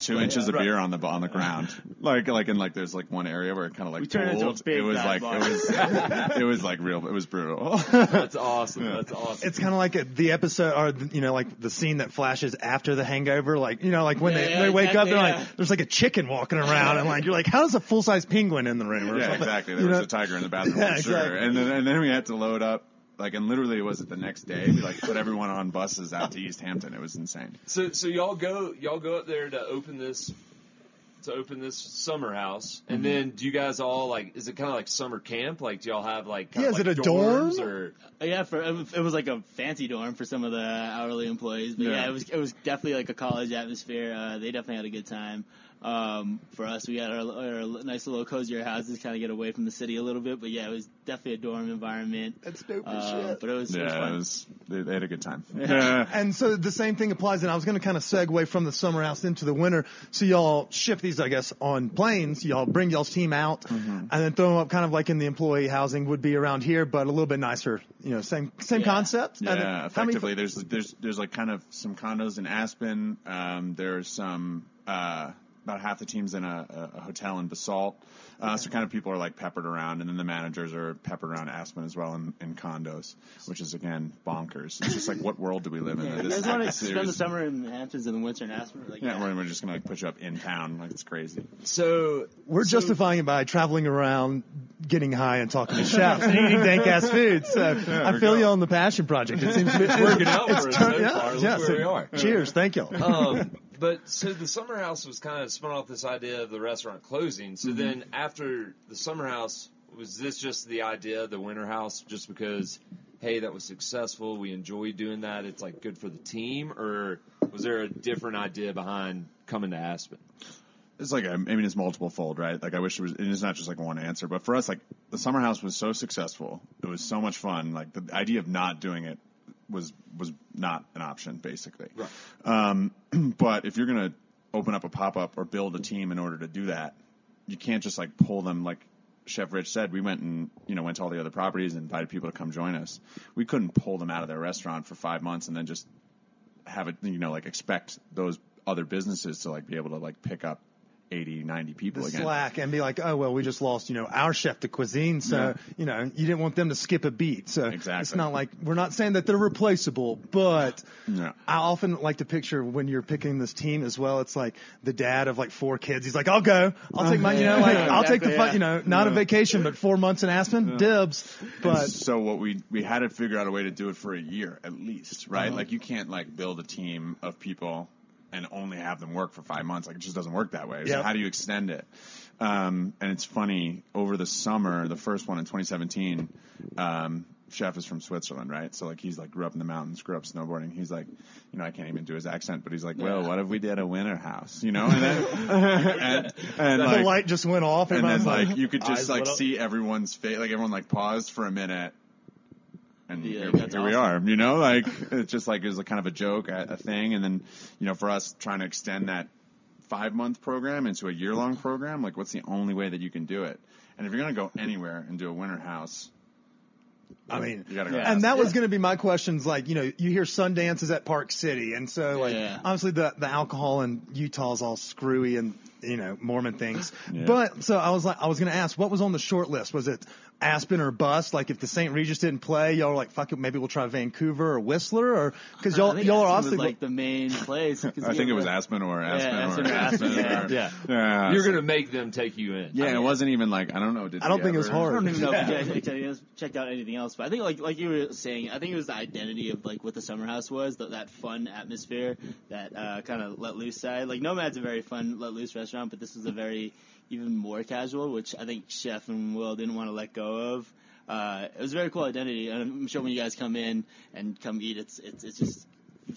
2 inches of beer on the ground. Like in like there's like one area where it kind of like pooled. It was like it was like real. It was brutal. That's awesome. That's awesome. It's kind of like the episode, or like the scene that flashes after the hangover. Like like when they wake up, they're like, there's like a chicken walking around, and like you're like, how's a full size penguin in the room? Or something? Exactly. There was a tiger in the bathroom, for sure. Exactly. And then we had to load up. Like, and literally, was it the next day? We like put everyone on buses out to East Hampton. It was insane. So y'all go up there to open this summer house, and then do you guys all like? Is it kind of like summer camp? Like, do y'all have like? Kind of is like it a dorm? Or? Yeah, it was like a fancy dorm for some of the hourly employees, but it was definitely like a college atmosphere. They definitely had a good time. For us, we had our nice little cozier houses, kind of get away from the city a little bit. But yeah, it was definitely a dorm environment. That's dope as shit. But it was fun. They had a good time. And so the same thing applies. And I was going to kind of segue from the summer house into the winter. So y'all ship these, I guess, on planes. Y'all bring y'all's team out and then throw them up kind of like in the employee housing would be around here, but a little bit nicer. Same concept. Yeah, effectively. There's like kind of some condos in Aspen. There's some. About half the team's in a hotel in Basalt. So kind of people are like peppered around, and then the managers are peppered around Aspen as well in condos, which is, again, bonkers. It's just like, what world do we live in? You guys want to spend the summer in Hamptons and the winter in Aspen? Like, we're just going to like put you up in town. Like, it's crazy. So we're justifying it by traveling around, getting high, and talking to chefs and eating dank-ass food. So I feel you on the passion project. It seems it's working out for us so far. That's where we are. Cheers. Thank y'all. But so the summer house was kind of spun off this idea of the restaurant closing. So then after the summer house, was this just the idea of the winter house just because, hey, that was successful, we enjoy doing that, it's like good for the team? Or was there a different idea behind coming to Aspen? It's like, it's multiple fold, right? Like, I wish it's not just like one answer. But for us, like, the summer house was so successful. It was so much fun. Like, the idea of not doing it was not an option, basically. Right. But if you're going to open up a pop-up or build a team in order to do that, you can't just like pull them. Like Chef Rich said, we went to all the other properties and invited people to come join us. We couldn't pull them out of their restaurant for 5 months and then just have it, like expect those other businesses to like be able to like pick up 80, 90 people again. Slack and be like, oh, well, we just lost, our chef de cuisine. So, you didn't want them to skip a beat. So exactly. It's not like, we're not saying that they're replaceable, but I often like to picture when you're picking this team as well. It's like the dad of like 4 kids. He's like, I'll go. I'll take my, I'll take the fun, not a vacation, but 4 months in Aspen, dibs. But and so what we had to figure out a way to do it for a year at least, right? Like you can't like build a team of people and only have them work for 5 months. Like, it just doesn't work that way. So how do you extend it? And it's funny, over the summer, the first one in 2017, Chef is from Switzerland, right? So, like, he's, like, grew up in the mountains, grew up snowboarding. He's like, I can't even do his accent, but he's like, well, what if we did a winter house, And then, and the light just went off. And then, like, you could just, like, see everyone's face. Like, everyone, like, paused for a minute. And here we are, like, it's just like, it was kind of a joke, a thing. And then, for us trying to extend that 5-month program into a year-long program, like, what's the only way that you can do it? And if you're going to go anywhere and do a winter house, you gotta go. And that was going to be my questions. Like, you hear Sundance is at Park City. And so, obviously the alcohol in Utah is all screwy and, Mormon things. But so I was going to ask, what was on the short list? Was it Aspen or bust? Like, if the St. Regis didn't play, y'all were like, fuck it, maybe we'll try Vancouver or Whistler, or because y'all are obviously was like the main place. I think it was Aspen or Aspen. Yeah. You're gonna make them take you in. Yeah, it wasn't even like, I don't know. I don't think it was hard. I don't even know if you guys checked out anything else, but I think like you were saying, I think it was the identity of like what the summer house was, that fun atmosphere, that kind of let loose side. Like Nomad's a very fun let loose restaurant, but this is a very even more casual, which I think Chef and Will didn't want to let go of. It was a very cool identity, and I'm sure when you guys come in and come eat, it's just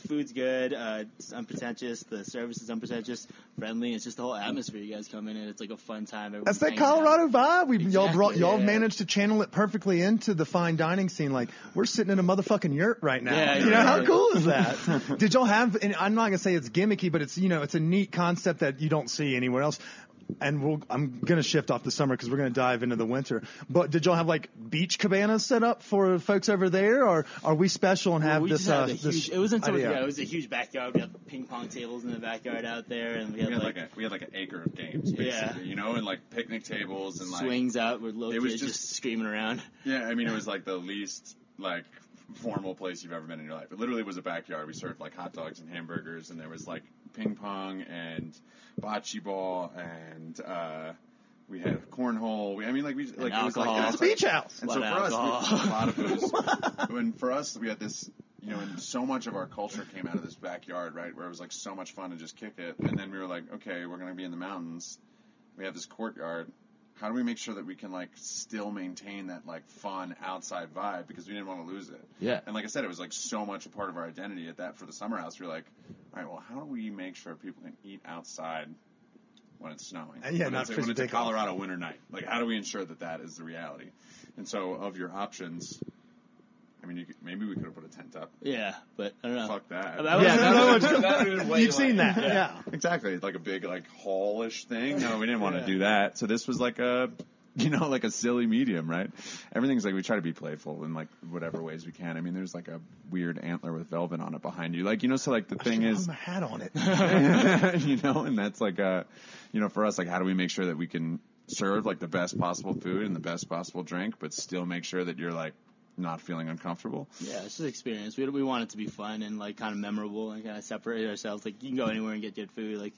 food's good, it's unpretentious, the service is unpretentious, friendly. It's just the whole atmosphere. You guys come in and it's like a fun time. That's that Colorado vibe. Y'all managed to channel it perfectly into the fine dining scene. Like, we're sitting in a motherfucking yurt right now. How cool is that? Did y'all have? And I'm not gonna say it's gimmicky, but it's it's a neat concept that you don't see anywhere else. I'm going to shift off the summer because we're going to dive into the winter. But did y'all have like beach cabanas set up for folks over there, or are we special and have this? It wasn't so much. Yeah, it was a huge backyard. We had ping pong tables in the backyard out there, and we had like an acre of games, basically, and like picnic tables and swings out with little kids just screaming around. Yeah, I mean it was like the least like formal place you've ever been in your life. It literally was a backyard. We served like hot dogs and hamburgers, and there was like ping pong and bocce ball, and we had cornhole. It was like a beach house. And so for us, we had a lot of booze. And for us, we had this, and so much of our culture came out of this backyard, right, where it was like so much fun to just kick it. And then we were like, okay, we're going to be in the mountains. We have this courtyard. How do we make sure that we can like still maintain that like fun outside vibe, because we didn't want to lose it. Yeah. And like I said, it was like so much a part of our identity at that for the summer house. We were like, all right, well, how do we make sure people can eat outside when it's snowing? When it's a Colorado winter night. Like, how do we ensure that is the reality? And so of your options, I mean, maybe we could have put a tent up. Yeah, but I don't know. Fuck that. You've seen that. Yeah. Exactly. Like a big, like, hall-ish thing. No, we didn't want to do that. So this was like a, like a silly medium, right? Everything's like, we try to be playful in like whatever ways we can. I mean, there's like a weird antler with velvet on it behind you. Like, so like the thing is. I have a hat on it. And that's like for us, like, how do we make sure that we can serve like the best possible food and the best possible drink, but still make sure that you're like, not feeling uncomfortable. Yeah, it's just experience. We want it to be fun and like kind of memorable and kind of separate ourselves. Like, you can go anywhere and get good food, like,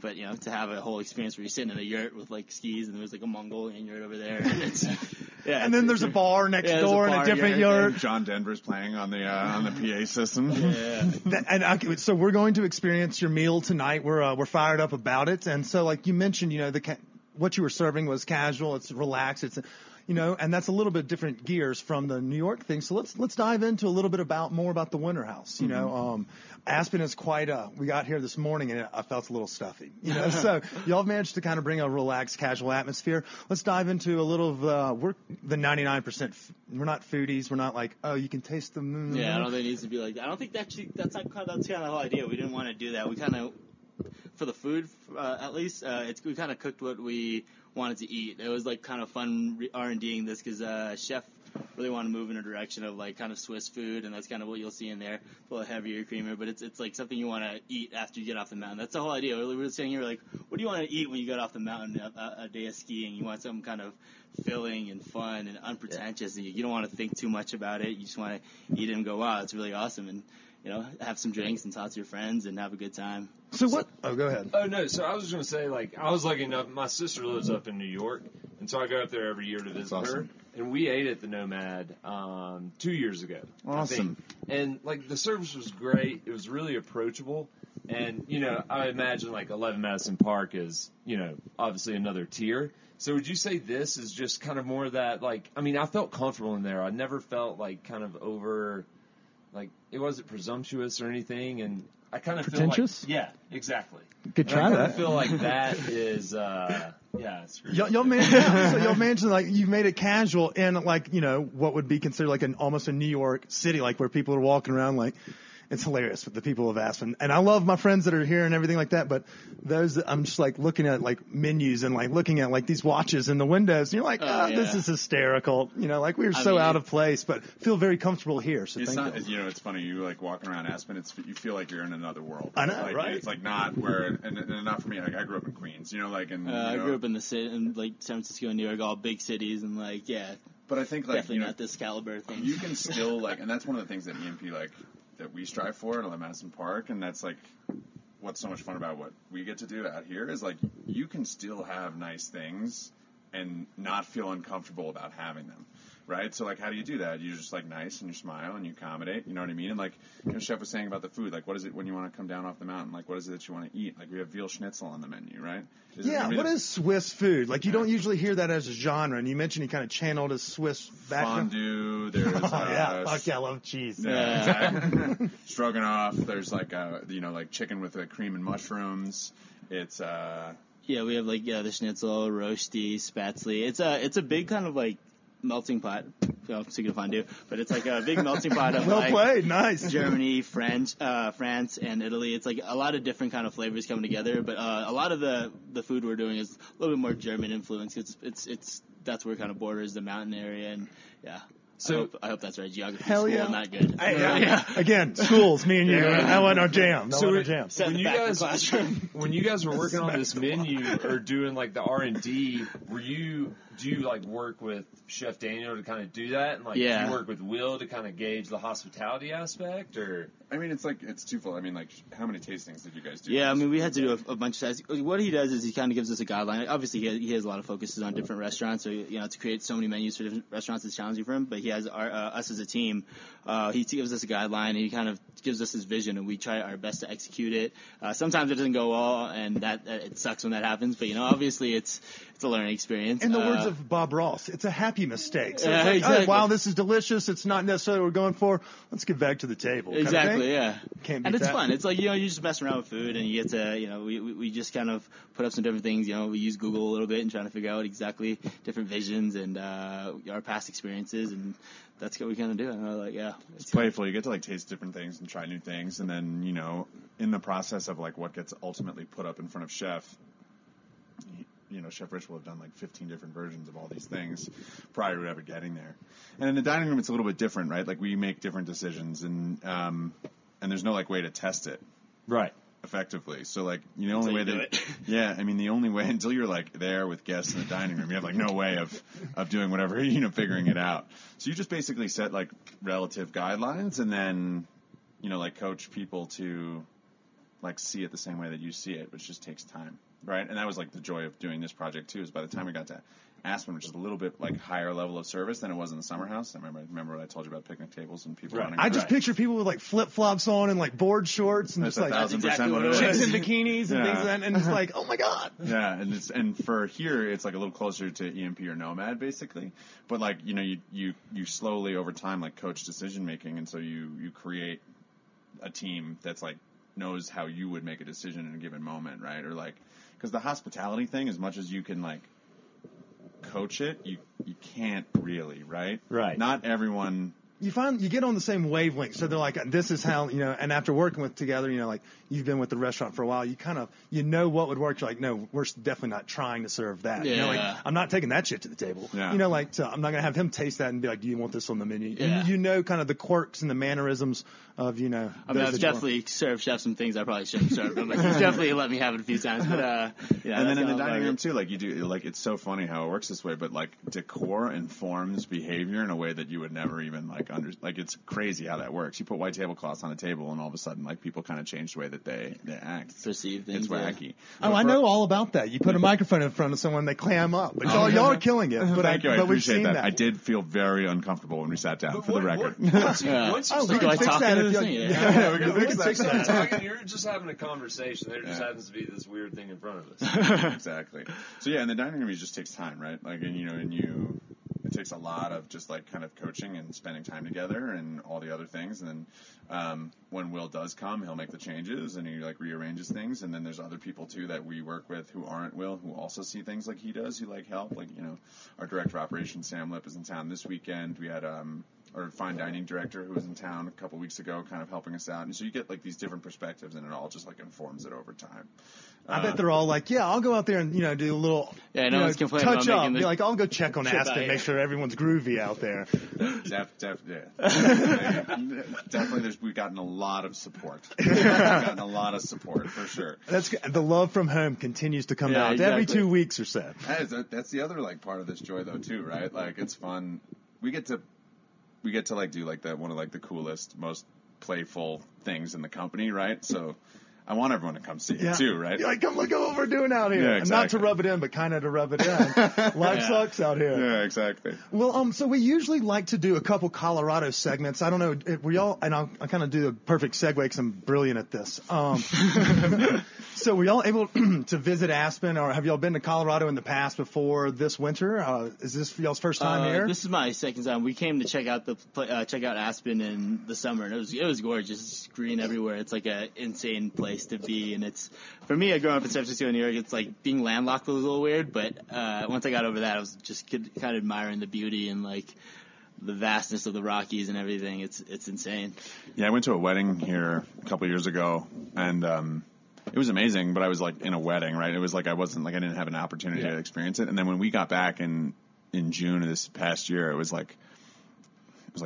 but to have a whole experience where you're sitting in a yurt with like skis and there's like a Mongolian yurt over there. And it's, and then there's a bar next door and a different yurt. John Denver's playing on the PA system. And so we're going to experience your meal tonight. We're fired up about it. And so like you mentioned, what you were serving was casual. It's relaxed. It's and that's a little bit different gears from the New York thing. So let's dive into a little bit more about the winter house. Aspen is quite we got here this morning and I felt a little stuffy. So y'all managed to kind of bring a relaxed, casual atmosphere. Let's dive into a little of we're the 99%. We're not foodies. We're not like, oh, you can taste the moon. Yeah, I don't think it needs to be like that. I don't think that's kind of the whole idea. We didn't want to do that. We kind of, for the food, at least, we kind of cooked what we wanted to eat. It was like kind of fun R&D'ing this because chef really wanted to move in a direction of like kind of Swiss food, and that's kind of what you'll see in there, a little heavier, creamier, but it's like something you want to eat after you get off the mountain. That's the whole idea. We were sitting here like, what do you want to eat when you get off the mountain a day of skiing? You want something kind of filling and fun and unpretentious, and you don't want to think too much about it. You just want to eat it and go, wow, it's really awesome, and have some drinks and talk to your friends and have a good time. So what? Oh, go ahead. Oh, no. So I was going to say, like, I was lucky enough. My sister lives up in New York, and so I go up there every year to visit her. And we ate at the Nomad 2 years ago. Awesome. And, like, the service was great. It was really approachable. And, I imagine, like, 11 Madison Park is, obviously another tier. So would you say this is just kind of more of that, like, I mean, I felt comfortable in there. I never felt, like, kind of over... Like, it wasn't presumptuous or anything, and I kind of pretentious? Feel like... Yeah, exactly. Could try that. I feel like that is, it's y'all mentioned, like, you've made it casual and, like, what would be considered, like, almost a New York City, like, where people are walking around, like... It's hilarious with the people of Aspen. And I love my friends that are here and everything like that, but I'm just like looking at like menus and like looking at like these watches in the windows and you're like, this is hysterical. Like we're so out of place, but feel very comfortable here. So it's not, it's funny. You like walking around Aspen, you feel like you're in another world. I know, like, right? It's like not where, and not for me. Like I grew up in Queens, like I grew up in the city, in like San Francisco and New York, all big cities and like, But I think like, definitely not this caliber thing. You can still like, and that's one of the things that EMP like, that we strive for at Madison Park, and that's like what's so much fun about what we get to do out here is like you can still have nice things and not feel uncomfortable about having them, right? So like how do you do that? You're just like nice and you smile and you accommodate, you know what I mean? And like Chef was saying about the food, like what is it when you want to come down off the mountain? Like what is it that you want to eat? Like we have veal schnitzel on the menu, right? What is Swiss food? Like you don't usually hear that as a genre, and you mentioned you kind of channeled a Swiss background. Fondue, there's fuck yeah, I love cheese. Yeah, exactly. Stroganoff, there's like like chicken with cream and mushrooms. It's we have like the schnitzel, roasty, spätzle. It's a big kind of like melting pot. speaking of fondue, but it's like a big melting pot of well played, nice. Germany, France, and Italy. It's like a lot of different kind of flavors coming together, but a lot of the food we're doing is a little bit more German influence. It's that's where it kind of borders the mountain area, and yeah. So I hope that's right. Geography hell school, yeah. not good. Yeah. Again, schools, me and you. That wasn't our jam. When you guys were working on this menu or doing like the R&D, do you like work with Chef Daniel to kind of do that, and like do you work with Will to kind of gauge the hospitality aspect, or? I mean, it's twofold. I mean, like, how many tastings did you guys do? Yeah, I mean, we had to do a bunch of tests. What he does is he kind of gives us a guideline. Obviously, he has a lot of focuses on different restaurants, so to create so many menus for different restaurants is challenging for him. But he has us as a team. He gives us a guideline, and he kind of gives us his vision, and we try our best to execute it. Sometimes it doesn't go well, and that it sucks when that happens. But obviously, it's a learning experience. In the words of Bob Ross, it's a happy mistake. So exactly. Oh, wow, this is delicious. It's not necessarily what we're going for. Let's get back to the table. Exactly, yeah. Can't and it's that. fun. It's like, you just mess around with food, and you get to, we just kind of put up some different things. We use Google a little bit and trying to figure out exactly different visions and our past experiences, and that's what we kind of do. And it's playful. You get to like taste different things and try new things, and then in the process of like what gets ultimately put up in front of Chef. Chef Rich will have done like 15 different versions of all these things prior to ever getting there. And in the dining room, it's a little bit different, right? Like we make different decisions, and there's no like way to test it, right? Effectively. So like the only way the only way until you're like there with guests in the dining room, you have like no way of doing whatever, figuring it out. So you just basically set like relative guidelines, and then like coach people to like see it the same way that you see it, which just takes time. Right, and that was like the joy of doing this project too. Is by the time we got to Aspen, which is a little bit like higher level of service than it was in the summer house. I remember what I told you about picnic tables and people running. I just picture people with like flip flops on and like board shorts and that's just like 1,000% what it is. Chicks in bikinis and things like that, and it's like, oh my god. Yeah, and for here it's like a little closer to EMP or Nomad basically, but like you slowly over time like coach decision making, and so you create a team that's like knows how you would make a decision in a given moment, right? Or like. Because the hospitality thing, as much as you can like coach it, you can't really, right? Right. Not everyone. You get on the same wavelength, so they're like, this is how, and after working with together, like you've been with the restaurant for a while, you kind of, what would work. You're like, no, we're definitely not trying to serve that. Yeah. I'm not taking that shit to the table. Yeah. So I'm not going to have him taste that and be like, do you want this on the menu? Yeah. And kind of the quirks and the mannerisms of, I mean, I've definitely served Chef some things I probably shouldn't serve him. Like, he's definitely let me have it a few times, but, and then in the dining room too, like you do, like it's so funny how it works this way, but like decor informs behavior in a way that you would never even like it's crazy how that works. You put white tablecloths on a table, and all of a sudden, like people kind of change the way that they act. Perceive things. It's wacky. Yeah. I know all about that. You put a microphone in front of someone, they clam up. But y'all are killing it. But Thank you. I appreciate that. I did feel very uncomfortable when we sat down, for the record. Once you do I talk into this thing? We can fix that. You're just having a conversation. There just happens to be this weird thing in front of us. Exactly. So yeah, in the dining room, it just takes time, right? Like, it takes a lot of just like kind of coaching and spending time together and all the other things. And then when Will does come, he'll make the changes and he like rearranges things. And then there's other people too that we work with who aren't Will, who also see things like he does, who like help. Like, our director of operations, Sam Lip, is in town this weekend. We had our fine dining director who was in town a couple weeks ago kind of helping us out. And so you get like these different perspectives, and it all just like informs it over time. I bet they're all like, yeah, I'll go out there and, do a little touch up. Be like, I'll go check on Aspen, make sure everyone's groovy out there. Definitely, we've gotten a lot of support. For sure. That's good. The love from home continues to come out every 2 weeks or so. That's the other like part of this joy though too, right? Like it's fun. We get to like do like one of like the coolest, most playful things in the company, right? So I want everyone to come see it too, right? You're like, come look at what we're doing out here. Yeah, exactly. Not to rub it in, but kind of to rub it in. Life sucks out here. Yeah, exactly. Well, so we usually like to do a couple Colorado segments. I don't know, were y'all, and I'll kind of do a perfect segue because I'm brilliant at this. So were y'all able to visit Aspen, or have y'all been to Colorado in the past before this winter? Is this y'all's first time here? This is my second time. We came to check out Aspen in the summer, and it was gorgeous. It's green everywhere. It's like an insane place to be, and it's, for me, growing up in San Francisco, New York, it's like being landlocked was a little weird, but once I got over that, I was just kind of admiring the beauty and like the vastness of the Rockies and everything. It's insane. Yeah, I went to a wedding here a couple years ago, and it was amazing. But I was like in a wedding, right? It was like I didn't have an opportunity to experience it. And then when we got back in June of this past year, it was like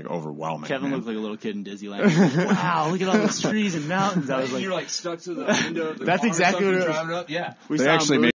overwhelming. Kevin looked like a little kid in Disneyland. Wow, look at all those trees and mountains. I was like, you're like stuck to the window of the that's car exactly what it was. Driving up. Yeah, we they saw actually made